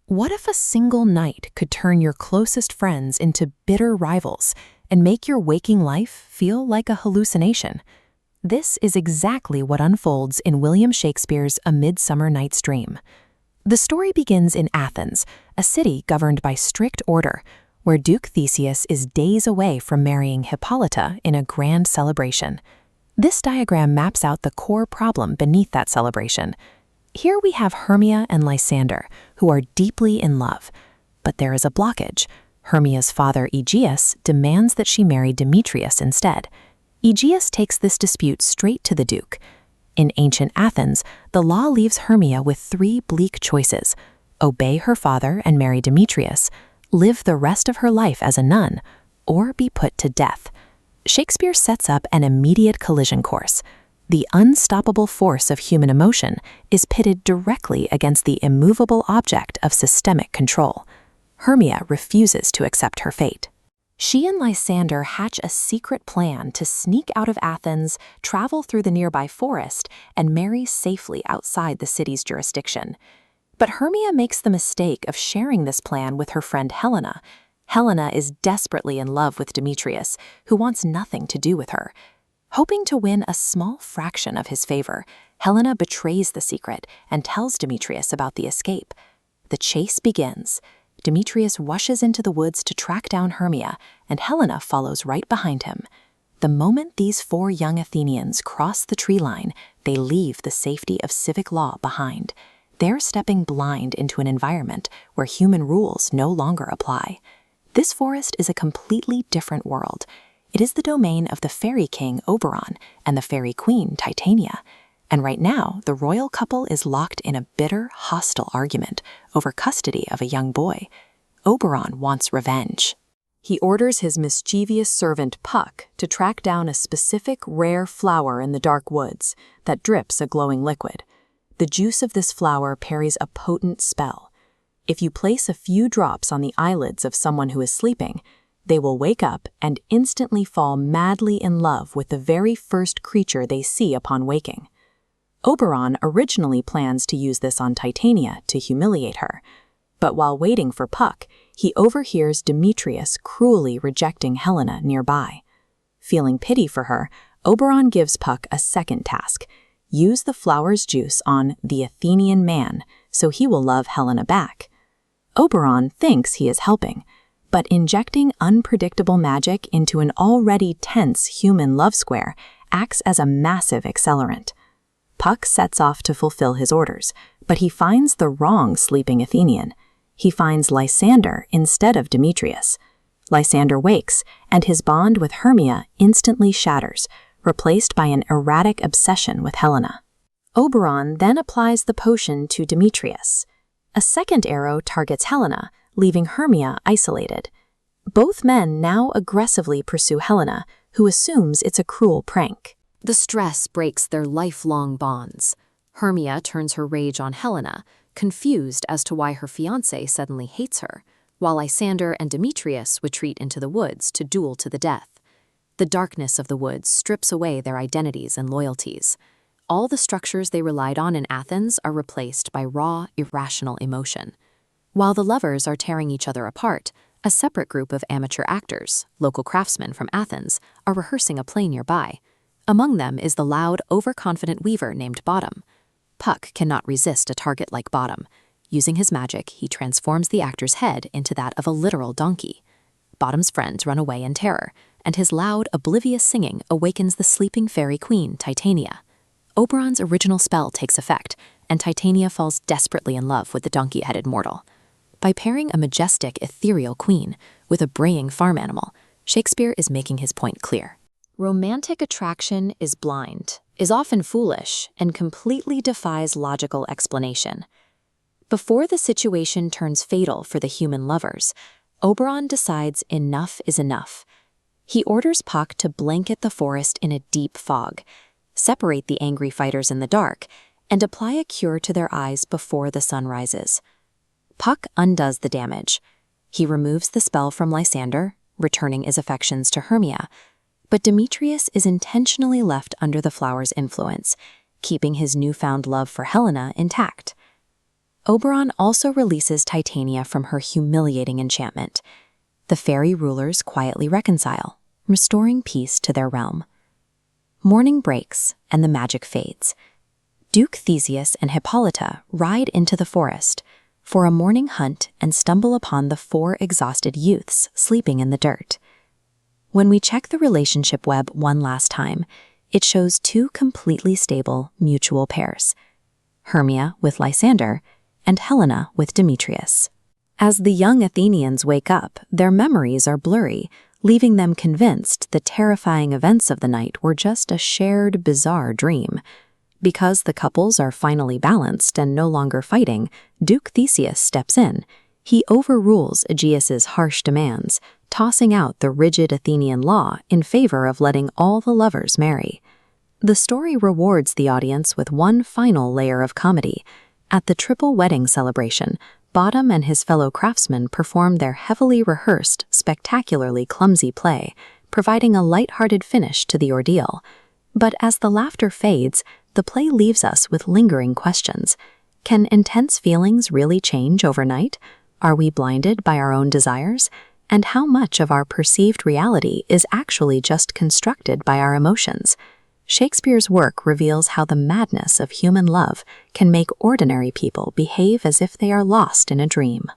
What if a single night could turn your closest friends into bitter rivals and make your waking life feel like a hallucination? This is exactly what unfolds in William Shakespeare's A Midsummer Night's Dream. The story begins in Athens, a city governed by strict order, where Duke Theseus is days away from marrying Hippolyta in a grand celebration. This diagram maps out the core problem beneath that celebration. Here we have Hermia and Lysander, who are deeply in love. But there is a blockage. Hermia's father, Aegeus, demands that she marry Demetrius instead. Aegeus takes this dispute straight to the Duke. In ancient Athens, the law leaves Hermia with three bleak choices: obey her father and marry Demetrius, live the rest of her life as a nun, or be put to death. Shakespeare sets up an immediate collision course. The unstoppable force of human emotion is pitted directly against the immovable object of systemic control. Hermia refuses to accept her fate. She and Lysander hatch a secret plan to sneak out of Athens, travel through the nearby forest, and marry safely outside the city's jurisdiction. But Hermia makes the mistake of sharing this plan with her friend Helena. Helena is desperately in love with Demetrius, who wants nothing to do with her. Hoping to win a small fraction of his favor, Helena betrays the secret and tells Demetrius about the escape. The chase begins. Demetrius rushes into the woods to track down Hermia, and Helena follows right behind him. The moment these four young Athenians cross the tree line, they leave the safety of civic law behind. They're stepping blind into an environment where human rules no longer apply. This forest is a completely different world. It is the domain of the fairy king Oberon and the fairy queen Titania. And right now, the royal couple is locked in a bitter, hostile argument over custody of a young boy. Oberon wants revenge. He orders his mischievous servant Puck to track down a specific rare flower in the dark woods that drips a glowing liquid. The juice of this flower parries a potent spell. If you place a few drops on the eyelids of someone who is sleeping, they will wake up and instantly fall madly in love with the very first creature they see upon waking. Oberon originally plans to use this on Titania to humiliate her, but while waiting for Puck, he overhears Demetrius cruelly rejecting Helena nearby. Feeling pity for her, Oberon gives Puck a second task: use the flower's juice on the Athenian man so he will love Helena back. Oberon thinks he is helping, but injecting unpredictable magic into an already tense human love square acts as a massive accelerant. Puck sets off to fulfill his orders, but he finds the wrong sleeping Athenian. He finds Lysander instead of Demetrius. Lysander wakes, and his bond with Hermia instantly shatters, replaced by an erratic obsession with Helena. Oberon then applies the potion to Demetrius. A second arrow targets Helena, leaving Hermia isolated. Both men now aggressively pursue Helena, who assumes it's a cruel prank. The stress breaks their lifelong bonds. Hermia turns her rage on Helena, confused as to why her fiancé suddenly hates her, while Lysander and Demetrius retreat into the woods to duel to the death. The darkness of the woods strips away their identities and loyalties. All the structures they relied on in Athens are replaced by raw, irrational emotion. While the lovers are tearing each other apart, a separate group of amateur actors, local craftsmen from Athens, are rehearsing a play nearby. Among them is the loud, overconfident weaver named Bottom. Puck cannot resist a target like Bottom. Using his magic, he transforms the actor's head into that of a literal donkey. Bottom's friends run away in terror, and his loud, oblivious singing awakens the sleeping fairy queen, Titania. Oberon's original spell takes effect, and Titania falls desperately in love with the donkey-headed mortal. By pairing a majestic, ethereal queen with a braying farm animal, Shakespeare is making his point clear. Romantic attraction is blind, is often foolish, and completely defies logical explanation. Before the situation turns fatal for the human lovers, Oberon decides enough is enough. He orders Puck to blanket the forest in a deep fog, separate the angry fighters in the dark, and apply a cure to their eyes before the sun rises. Puck undoes the damage. He removes the spell from Lysander, returning his affections to Hermia, but Demetrius is intentionally left under the flower's influence, keeping his newfound love for Helena intact. Oberon also releases Titania from her humiliating enchantment. The fairy rulers quietly reconcile, restoring peace to their realm. Morning breaks, and the magic fades. Duke Theseus and Hippolyta ride into the forest for a morning hunt and stumble upon the 4 exhausted youths sleeping in the dirt. When we check the relationship web one last time, it shows 2 completely stable mutual pairs: Hermia with Lysander and Helena with Demetrius. As the young Athenians wake up, their memories are blurry, leaving them convinced the terrifying events of the night were just a shared, bizarre dream. Because the couples are finally balanced and no longer fighting, Duke Theseus steps in. He overrules Aegeus's harsh demands, tossing out the rigid Athenian law in favor of letting all the lovers marry. The story rewards the audience with one final layer of comedy. At the triple wedding celebration, Bottom and his fellow craftsmen perform their heavily rehearsed, spectacularly clumsy play, providing a light-hearted finish to the ordeal. But as the laughter fades, the play leaves us with lingering questions. Can intense feelings really change overnight? Are we blinded by our own desires? And how much of our perceived reality is actually just constructed by our emotions? Shakespeare's work reveals how the madness of human love can make ordinary people behave as if they are lost in a dream.